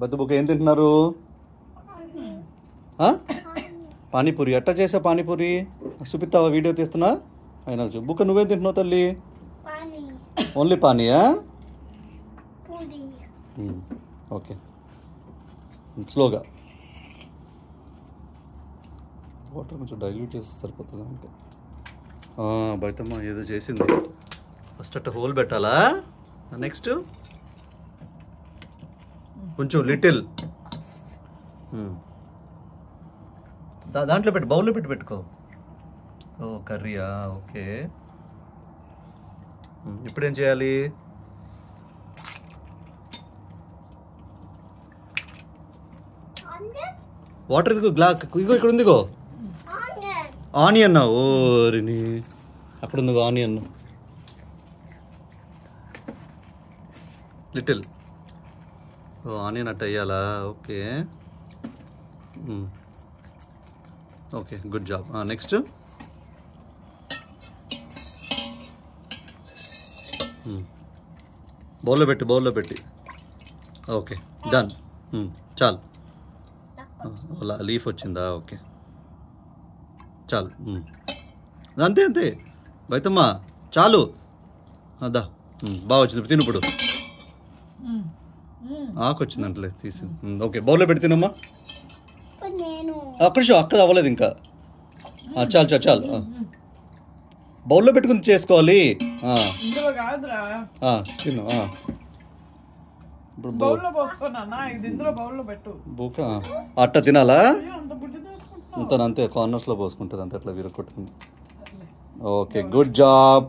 బద్దు బుక్క ఏం తింటున్నారు? పానీపూరి. ఎట్టా చేసా పానీపూరి? చూపిస్తావా? వీడియో తీస్తున్నా అయినా బుక్క. నువ్వేం తింటున్నావు తల్లి? ఓన్లీ పానీయా? ఓకే, స్లోగా. వాటర్ కొంచెం డైల్యూట్ చేస్తే సరిపోతుంది అంటే. బయటమ్మా ఏదో చేసింది. ఫస్ట్ అట్ట హోల్ పెట్టాలా? నెక్స్ట్ కొంచెం లిటిల్ దాంట్లో పెట్టు, బౌల్లో పెట్టుకో. ఓ కర్రీయా? ఓకే. ఇప్పుడు ఏం చేయాలి? వాటర్ ఇదిగో, ఇగో ఇక్కడ ఉందిగో ఆనియన్. ఓరిని అక్కడ ఉంది ఆనియన్. లిటిల్. ఓ ఆనియన్ అట్ట వేయాలా? Okay okay, good job. Next బౌల్లో పెట్టి. Okay, done. చాలు. లీఫ్ వచ్చిందా? ఓకే, చాలు. అంతే అంతే బయటమ్మా, చాలు. అదా బాగా వచ్చింది. తిను ఇప్పుడు. ఆకు వచ్చిందంటలే తీసి. ఓకే, బౌల్లో పెట్టి తినమ్మా. అక్కడ అక్క అవ్వలేదు ఇంకా. చాలు చాలు చాలు. బౌల్లో పెట్టుకుని చేసుకోవాలి. తిను. అట్ట తినాలా? అంతే కార్నర్స్లో పోసుకుంటుంది అంతే, అట్లా విరగొట్టుకుని. Okay, good job.